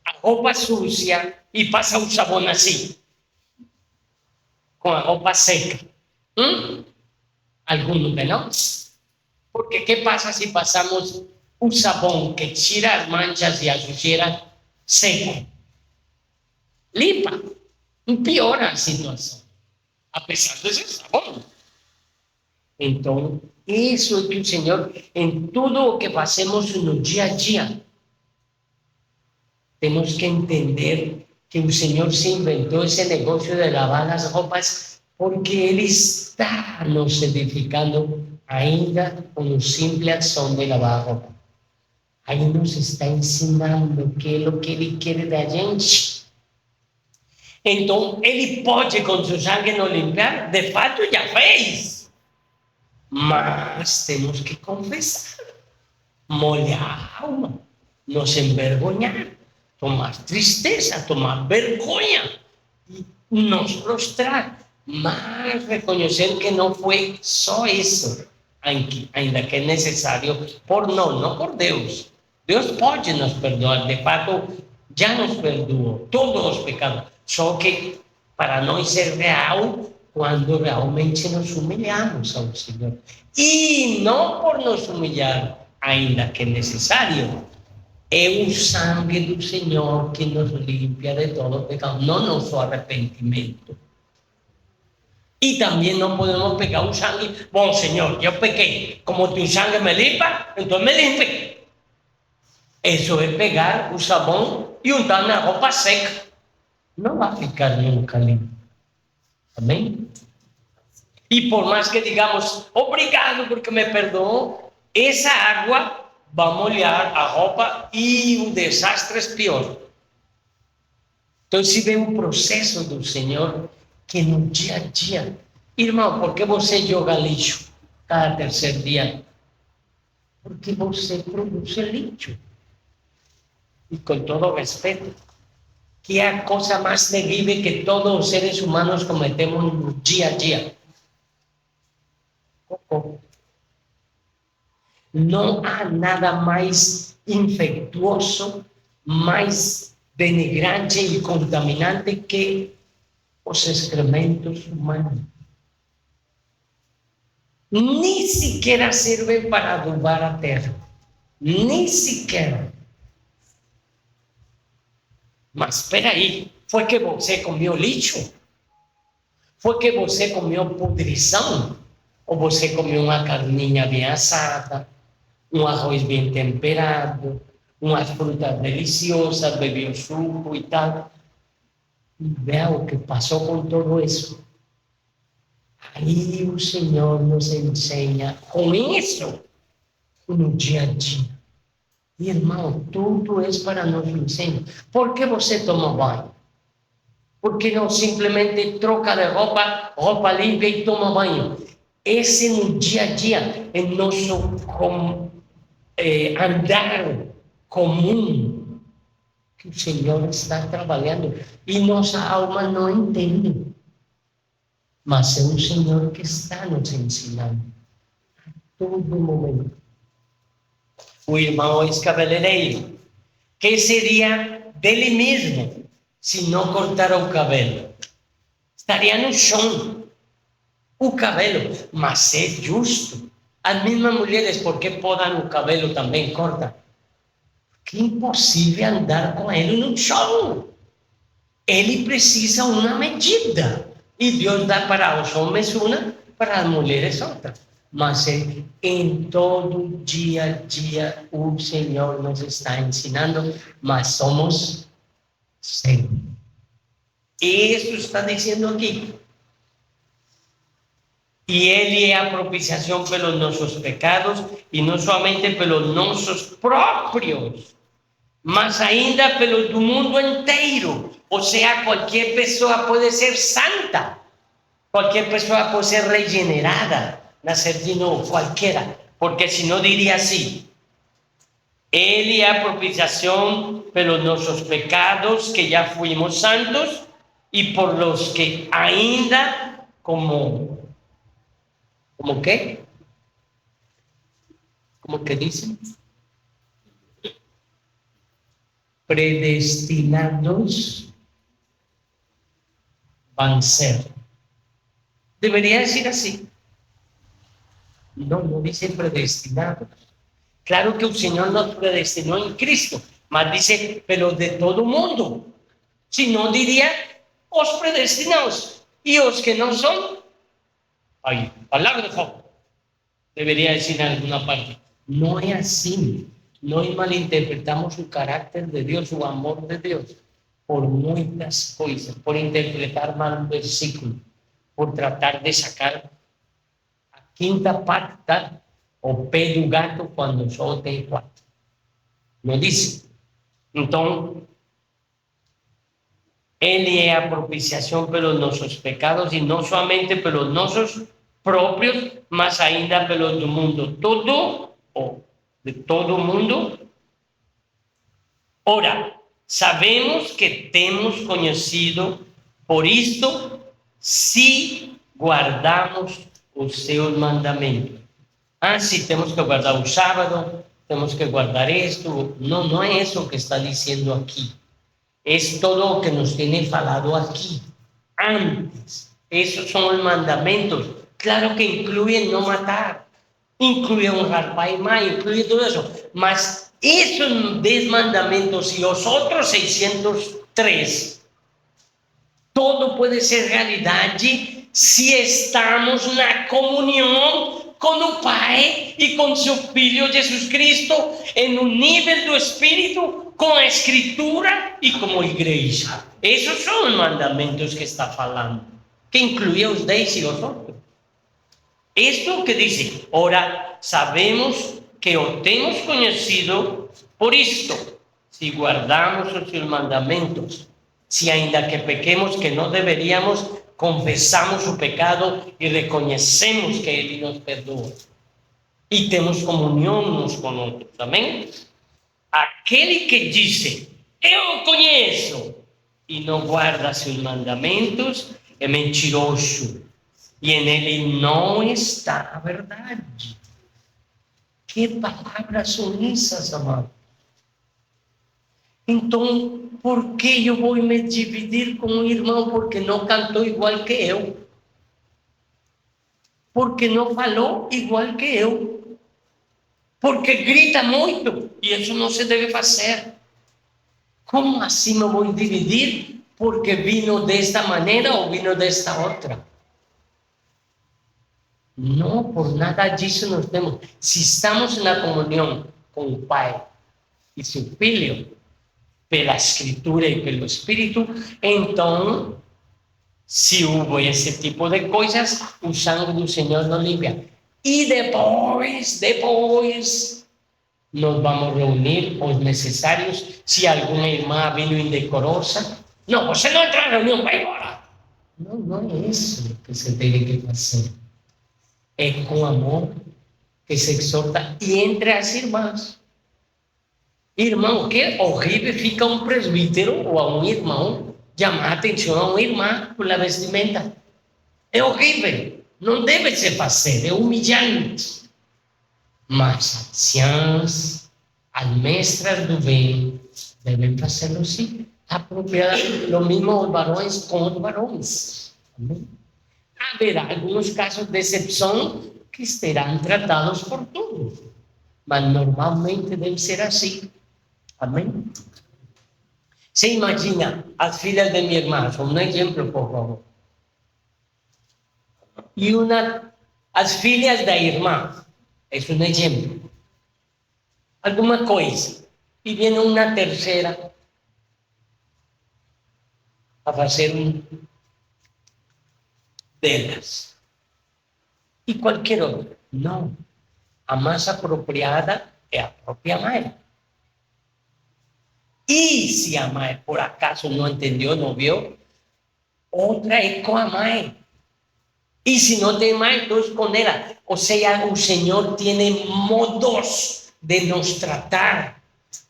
a roupa suja e passa o sabão assim, com a roupa seca? Alguns de nós? Porque que passa se passamos o sabão que tira as manchas e a sujeira seco? Limpa, piora a situação, apesar de ser sabão. Então, isso é que o Senhor, em tudo o que fazemos no dia a dia, temos que entender que o Senhor se inventou esse negócio de lavar as roupas porque Ele está nos edificando ainda com a simples ação de lavar a roupa. Aí nos está ensinando que é o que Ele quer da gente. Então, Ele pode com seu sangue nos limpar, de fato já fez. Mas temos que confessar, molhar a alma, nos envergonhar, tomar tristeza, tomar vergonha, nos prostrar, mas reconhecer que não foi só isso, ainda que é necessário por nós, não por Deus. Deus pode nos perdoar, de fato, já nos perdoou todos os pecados, só que para nós ser real, quando realmente nos humilhamos ao Senhor. E não por nos humilhar, ainda que é necessário, é o sangue do Senhor que nos limpa de todo pecado, não nosso arrependimento. E também não podemos pegar o sangue, bom Senhor, eu pequei, como teu sangue me limpa, então me limpe. Isso é pegar o sabão e untar na roupa seca. Não vai ficar nunca limpo. Amém? E por mais que digamos, obrigado porque me perdoou, essa água vai molhar a roupa e o desastre é pior. Então, se vê um processo do Senhor que no dia a dia, irmão, por que você joga lixo cada terceiro dia? Porque você produz lixo. E com todo respeito, que é a coisa mais terrível que todos os seres humanos cometemos no dia a dia. Cocô. Não há nada mais infectuoso, mais denigrante e contaminante que os excrementos humanos. Nem sequer servem para adubar a terra. Nem sequer. Mas espera aí, foi que você comeu lixo? Foi que você comeu pudrição? Ou você comeu uma carninha bem assada, um arroz bem temperado, umas frutas deliciosas, bebeu suco e tal? E vê o que passou com tudo isso. Aí o Senhor nos ensina com isso no dia a dia. Irmão, tudo é para nos ensinar. Por que você toma banho? Por que não simplesmente troca de roupa limpa e toma banho? Esse no dia a dia é nosso andar comum que o Senhor está trabalhando e nossa alma não entende. Mas é o Senhor que está nos ensinando a todo momento. O irmão ex-cabeleireiro, que seria dele mesmo se não cortar o cabelo? Estaria no chão o cabelo, mas é justo. As mesmas mulheres, porque podam o cabelo também cortam? Que é impossível andar com ele no chão. Ele precisa uma medida. E Deus dá para os homens uma, para as mulheres outra. Mas em todo dia a dia o Senhor nos está ensinando, mas somos cegos. Isso está dizendo aqui. E Ele é a propiciação pelos nossos pecados, e não somente pelos nossos próprios, mas ainda pelo do mundo inteiro. Ou seja, qualquer pessoa pode ser santa, qualquer pessoa pode ser regenerada, nascer de novo, qualquer, porque senão diria assim: Ele é a propiciação pelos nossos pecados, que já fuimos santos, e por los que ainda, como quê? Como que dizem? Predestinados van ser. Deveria ser assim. Não dice predestinados. Claro que o Senhor nos predestinou em Cristo, mas dice, pero de todo mundo. Se não diria os predestinados. E os que não são, aí, palavra de fogo. debería decir en alguna parte. No es así. No malinterpretamos su carácter de Dios, su amor de Dios, por muchas cosas, por interpretar mal un versículo, por tratar de sacar a quinta pata o pé do gato cuando solo tem cuatro. No dice. Entonces, Él es a propiciación pelos nuestros pecados, y no solamente pelos nuestros propios, mas ainda pelos do mundo todo, o de todo el mundo. Ora, sabemos que temos conhecido por isto, si guardamos os seus mandamentos. Ah, sí, tenemos que guardar un sábado, tenemos que guardar esto. No, no es eso que está diciendo aquí. Es todo lo que nos tiene falado aquí. Antes, esos son los mandamentos. Claro que incluyen no matar, incluye honrar pai y madre, incluye todo eso. Mas esos 10 mandamentos y los otros 603, todo puede ser realidad si estamos en la comunión con el Pai y con su Hijo Jesús Cristo, en un nivel do Espíritu, con la Escritura y como iglesia. Esos son los mandamentos que está falando, que incluye los 10 y los otros. Esto que dice, ora, sabemos que o temos conhecido por isto, si guardamos os seus mandamentos, si ainda que pequemos que no deberíamos, confesamos o pecado y reconocemos que Él nos perdoa. Y tenemos comunión unos con otros. Amén. Aquel que dice, eu conheço, y no guarda sus mandamentos, es mentiroso, y en él no está la verdad. ¿Qué palabras son esas, amados? Entonces, ¿por qué yo voy a me dividir con un hermano porque no cantó igual que yo? Porque no faló igual que yo? Porque grita mucho y eso no se debe hacer. ¿Cómo así me voy a dividir porque vino de esta manera o vino de esta otra? No, por nada disso nos temos. Si estamos en la comunión con el Pai y su Hijo, pela Escritura y pelo Espíritu, entonces, si hubo ese tipo de cosas, el sangue del Señor nos limpia. Y después, nos vamos a reunir os necesarios. Si alguna hermana vino indecorosa, no, você no entra en reunión, va embora. No, no es eso que se tiene que hacer. Es con amor que se exhorta y entre as irmãs. Irmão, que horrível fica um presbítero ou a um irmão chamar a atenção a uma irmã por la vestimenta. É horrível, não deve se fazer, é humilhante. Mas anciãs, as mestras do bem, devem fazê-lo sim. Apropriar lo mesmo os varões com os varões. Amém? Haverá algunos casos de excepción que serán tratados por todos, mas normalmente debe ser así. Amén. Se imagina as filhas de mi hermana, son un ejemplo, por favor. Y as filhas da irmã, es un ejemplo. Alguna cosa, y viene una tercera a hacer delas. Y cualquier otra. No. A más apropiada es a propia madre. Y si a madre por acaso no entendió, no vio, otra es con a madre. Y si no tiene madre, entonces con ella. O sea, el Señor tiene modos de nos tratar,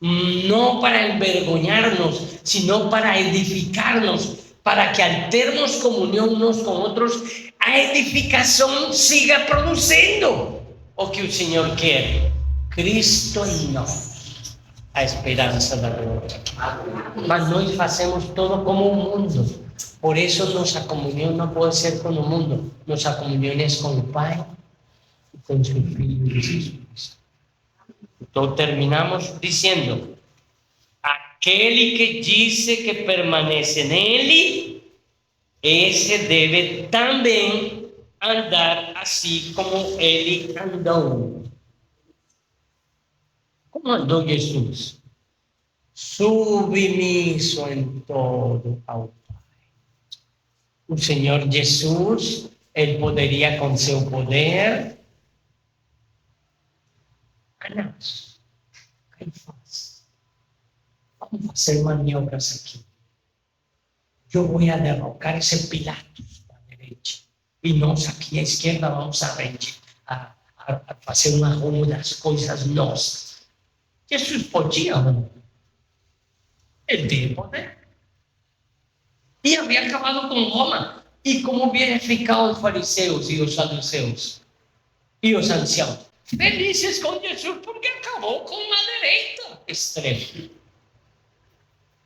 no para envergonzarnos, sino para edificarnos, para que al termos comunión unos con otros, a edificación siga produciendo o que el Señor quiere. Cristo en nós, a esperanza da gloria. Mas nós hacemos todo como un mundo. Por eso nuestra comunión no puede ser con el mundo. Nuestra comunión es con el Pai y con su Hijo Jesucristo. Entonces terminamos diciendo, aquel que dice que permanece en él, ese debe también andar así como Él andó. ¿Cómo andó Jesús? Submiso en todo ao Pai. O Senhor Jesus, Ele poderia com seu poder, Anás, Caifás, vamos fazer maniobras aqui. Eu vou a derrocar esse Pilatos à direita. E nós aqui à esquerda vamos a fazer uma rumo das coisas nossas. Jesus podia, não? Ele tem poder. E havia acabado com Roma. E como viram ficar os fariseus e os saduceus e os anciãos? Felizes com Jesus, porque acabou com a direita extrema.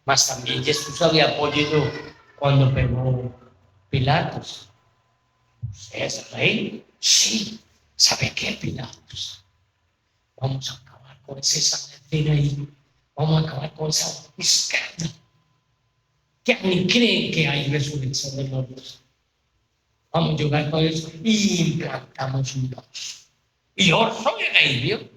Mas também Jesus havia podido, quando pegou Pilatos, ¿você es rei? Sim. ¿Sabe qué, Pilatos? Vamos a acabar com esse Sanedrín aí. Vamos a acabar com essa escada. Que nem creem que há ressurreição de mortos. Vamos jogar com isso e implantamos um Deus. E eu sou rei, viu?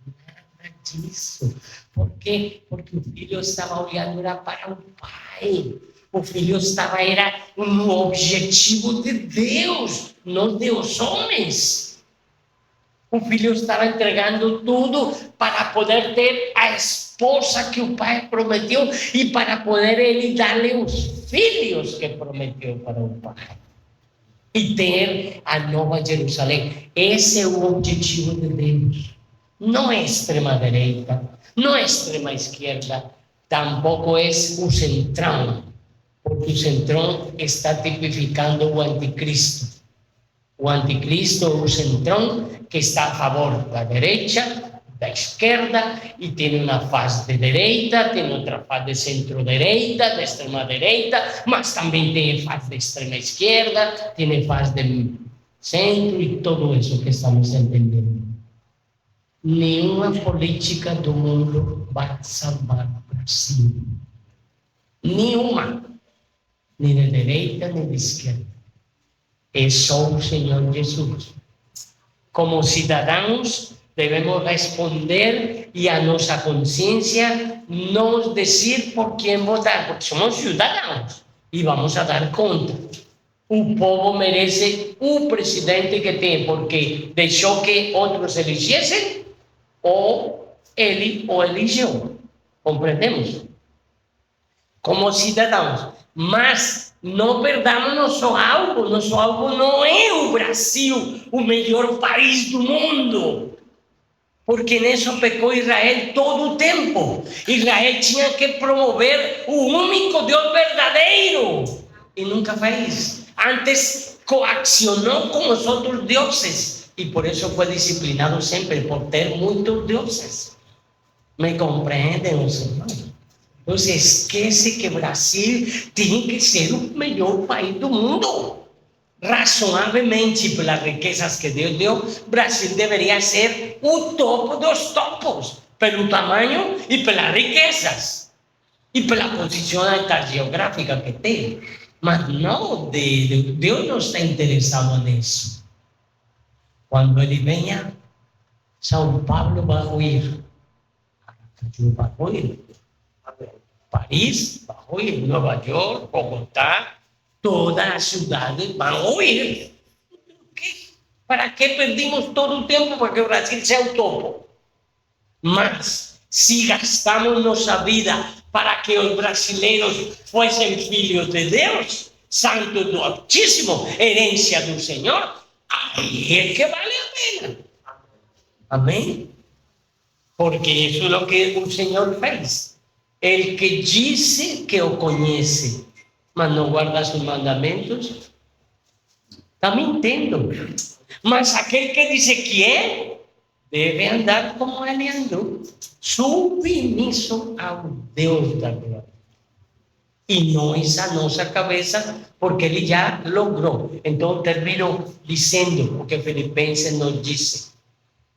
Nada disso. Por quê? Porque o filho estava olhando para o Pai. O filho era no objetivo de Deus, não de os homens. O filho estava entregando tudo para poder ter a esposa que o Pai prometeu e para poder ele dar-lhe os filhos que prometeu para o Pai. E ter a nova Jerusalém. Esse é o objetivo de Deus. Não é extrema-direita, não é extrema-esquerda, tampouco é o centrão, porque o centrão está tipificando o anticristo. O anticristo é o centrão que está a favor da direita, da esquerda, e tem uma fase de direita, tem outra fase de centro-direita, de extrema-direita, mas também tem fase de extrema-esquerda, tem fase de centro e tudo isso que estamos entendendo. Nenhuma política do mundo vai salvar o Brasil. Nenhuma. Nem de direita, nem de esquerda. É só o Senhor Jesus. Como cidadãos, devemos responder e a nossa consciência nos dizer por quem votar, porque somos cidadãos e vamos a dar conta. O povo merece o presidente que tem, porque deixou que outros elegessem, ou ele o elegeu. Compreendemos? Como cidadãos. Mas não perdamos nosso alvo não é o Brasil, o melhor país do mundo, porque nisso pecou Israel todo o tempo. Israel tinha que promover o único Deus verdadeiro e nunca fez. Antes coaccionou com os outros deuses e por isso foi disciplinado sempre por ter muitos deuses. Me compreendem, os irmãos? Então, esquece que Brasil tem que ser o melhor país do mundo. Razoavelmente, pelas riquezas que Deus deu, Brasil deveria ser o topo dos topos, pelo tamanho e pelas riquezas, e pela posição geográfica que tem. Mas não, Deus não está interessado nisso. Quando ele venha, São Paulo vai ruir, Aracaju vai ruir, Paris vai ruir, Nova York, Bogotá, todas as cidades vão ruir. Para que perdimos todo o tempo para que o Brasil seja o topo? Mas, se gastamos nossa vida para que os brasileiros fossem filhos de Deus, santos do Altíssimo, herência do Senhor, aí é que vale a pena. Amém? Porque isso é o que o Senhor fez. El que disse que o conhece, mas não guarda seus mandamentos, está mentindo. Mas aquele que diz que é, deve andar como ele andou, submisso ao Deus da glória. E não a nossa cabeça, porque ele já logrou. Então, termino dizendo o que Filipenses nos disse: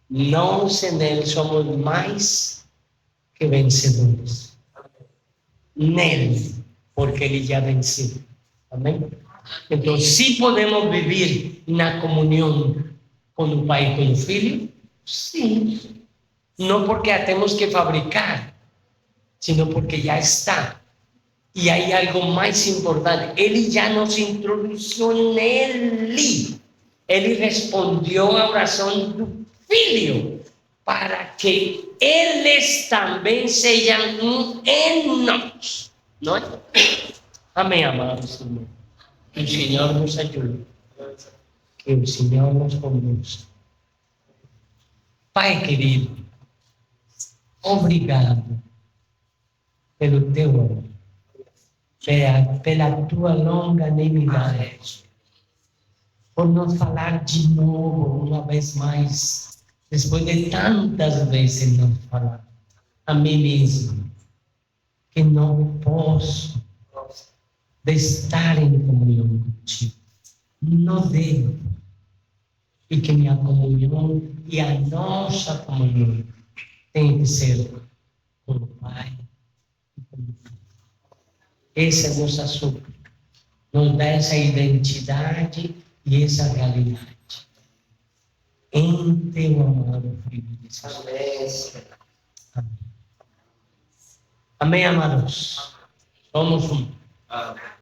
nós nele somos mais que vencedores. Nele, porque ele já venceu. Amém? Então, se podemos viver na comunhão com o Pai e com o Filho, sim. Não porque a temos que fabricar, sino porque já está. E aí algo mais importante, ele já nos introduziu nele. Ele respondeu à oração do Filho, para que eles também sejam um em nós. Não é? Amém, amados irmãos. Que o Senhor nos ajude. Que o Senhor nos conduz. Pai querido, obrigado pelo teu amor, pela tua longanimidade, por nos falar de novo, uma vez mais, depois de tantas vezes nos falar a mim mesmo, que não posso de estar em comunhão contigo. Não devo. E que minha comunhão e a nossa comunhão tem que ser com o Pai e com o Filho. Essa é a nossa súplica. Nos dá essa identidade e essa realidade. Em teu amado Filho de Jesus. Amém. Amém, amados. Somos um.